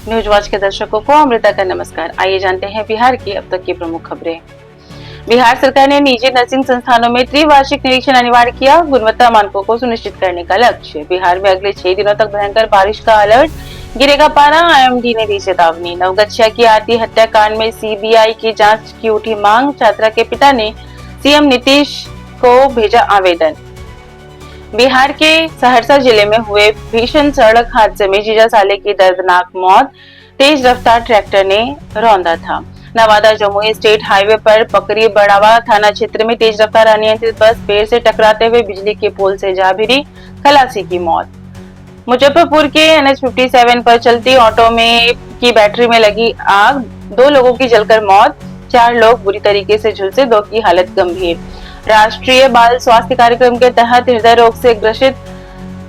News watch के दर्शकों को अमृता का नमस्कार। आइए जानते हैं बिहार की अब तक की प्रमुख खबरें। बिहार सरकार ने निजी नर्सिंग संस्थानों में त्रिवार्षिक निरीक्षण अनिवार्य किया। गुणवत्ता मानकों को सुनिश्चित करने का लक्ष्य। बिहार में अगले 6 दिनों तक भयंकर बारिश का अलर्ट, गिरेगा पारा। आईएमडी ने दी चेतावनी। नवगछिया की आरती हत्याकांड में सीबीआई की जांच की उठी मांग। छात्रा के पिता ने सीएम नीतीश को भेजा आवेदन। बिहार के सहरसा जिले में हुए भीषण सड़क हादसे में जीजा साले की दर्दनाक मौत। तेज रफ्तार ट्रैक्टर ने रौंदा था। नवादा जमुई स्टेट हाईवे पर पकरी बड़ावा थाना क्षेत्र में तेज रफ्तार अनियंत्रित बस पेड़ से टकराते हुए बिजली के पोल से जा भिड़ी, खलासी की मौत। मुजफ्फरपुर के NH57 पर चलती ऑटो में की बैटरी में लगी आग, 2 लोगों की जलकर मौत, 4 लोग बुरी तरीके से झुलसे, 2 की हालत गंभीर। राष्ट्रीय बाल स्वास्थ्य कार्यक्रम के तहत हृदय रोग से ग्रसित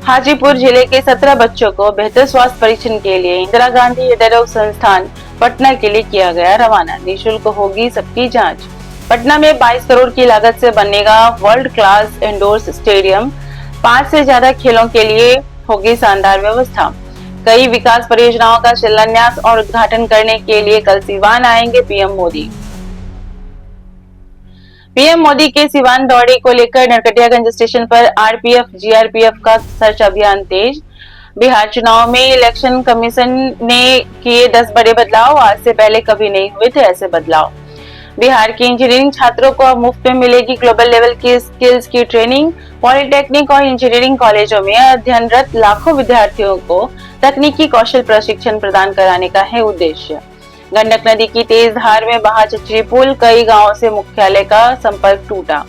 हाजीपुर जिले के 17 बच्चों को बेहतर स्वास्थ्य परीक्षण के लिए इंदिरा गांधी हृदय रोग संस्थान पटना के लिए किया गया रवाना। निःशुल्क होगी सबकी जांच। पटना में 22 करोड़ की लागत से बनेगा वर्ल्ड क्लास इंडोर स्टेडियम। 5 से ज्यादा खेलों के लिए होगी शानदार व्यवस्था। कई विकास परियोजनाओं का शिलान्यास और उद्घाटन करने के लिए कल सिवान आएंगे पीएम मोदी। पीएम मोदी के सिवान दौरे को लेकर नरकटियागंज स्टेशन पर आरपीएफ जीआरपीएफ का सर्च अभियान तेज। बिहार चुनाव में इलेक्शन कमीशन ने किए 10 बड़े बदलाव। आज से पहले कभी नहीं हुए थे ऐसे बदलाव। बिहार के इंजीनियरिंग छात्रों को अब मुफ्त में मिलेगी ग्लोबल लेवल की स्किल्स की ट्रेनिंग। पॉलिटेक्निक और इंजीनियरिंग कॉलेजों में अध्ययनरत लाखों विद्यार्थियों को तकनीकी कौशल प्रशिक्षण प्रदान कराने का है उद्देश्य। गंडक नदी की तेज धार में बहा चचरी पुल, कई गांवों से मुख्यालय का संपर्क टूटा।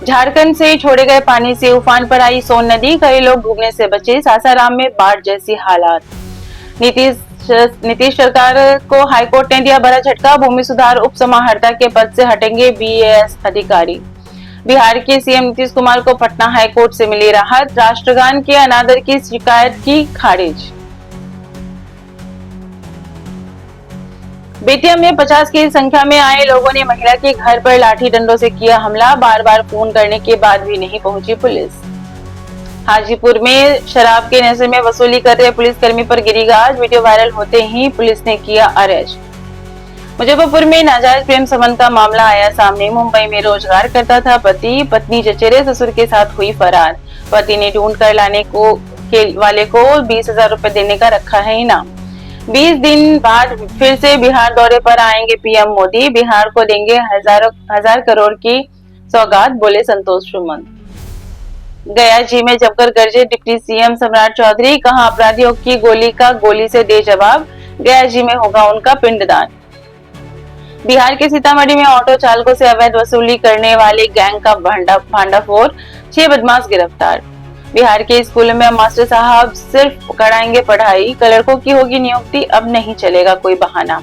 झारखंड से छोड़े गए पानी से उफान पर आई सोन नदी, कई लोग डूबने से बचे। सासाराम में बाढ़ जैसी हालात। नीतीश सरकार को हाईकोर्ट ने दिया बड़ा झटका। भूमि सुधार उप समाहर्ता के पद से हटेंगे बीएएस अधिकारी। बिहार के सीएम नीतीश कुमार को पटना हाईकोर्ट से मिली राहत। राष्ट्रगान के अनादर की शिकायत की खारिज। बेतिया में 50 की संख्या में आए लोगों ने महिला के घर पर लाठी डंडों से किया हमला। बार बार फोन करने के बाद भी नहीं पहुंची पुलिस। हाजीपुर में शराब के नशे में वसूली कर रहे पुलिसकर्मी पर गिरी गाज। वीडियो वायरल होते ही पुलिस ने किया अरेस्ट। मुजफ्फरपुर में नाजायज प्रेम संबंध का मामला आया सामने। मुंबई में रोजगार करता था पति, पत्नी चचेरे ससुर के साथ हुई फरार। पति ने ढूंढ कर लाने वाले को 20,000 रुपए देने का रखा है इनाम। 20 दिन बाद फिर से बिहार दौरे पर आएंगे पीएम मोदी। बिहार को देंगे हजार करोड़ की सौगात, बोले संतोष सुमन। गया जी में जमकर गरजे डिप्टी सीएम सम्राट चौधरी। कहा अपराधियों की गोली का गोली से दे जवाब। गया जी में होगा उनका पिंडदान। बिहार के सीतामढ़ी में ऑटो चालकों से अवैध वसूली करने वाले गैंग का भांडाफोड़, 6 बदमाश गिरफ्तार। बिहार के स्कूलों में मास्टर साहब सिर्फ कराएंगे पढ़ाई, लड़कों की होगी नियुक्ति, अब नहीं चलेगा कोई बहाना।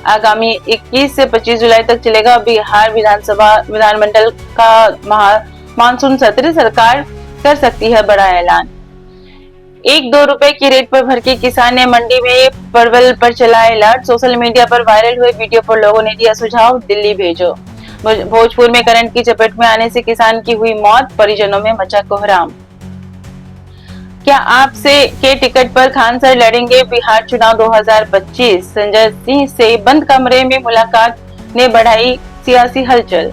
आगामी 21 से 25 जुलाई तक चलेगा बिहार विधानमंडल का मानसून सत्र। सरकार कर सकती है बड़ा ऐलान। 1-2 रुपए की रेट पर भर के किसान ने मंडी में परवल पर चलाए लाट। सोशल मीडिया पर वायरल हुए वीडियो पर लोगों ने दिया सुझाव, दिल्ली भेजो। भोजपुर में करंट की चपेट में आने से किसान की हुई मौत, परिजनों में मचा कोहराम। क्या आपसे के टिकट पर खान सर लड़ेंगे बिहार चुनाव 2025? संजय सिंह से बंद कमरे में मुलाकात ने बढ़ाई सियासी हलचल।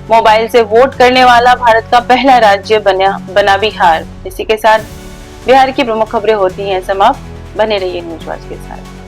मोबाइल से वोट करने वाला भारत का पहला राज्य बना बिहार। इसी के साथ बिहार की प्रमुख खबरें होती हैं समाप्त। बने रहिए न्यूज वॉच के साथ।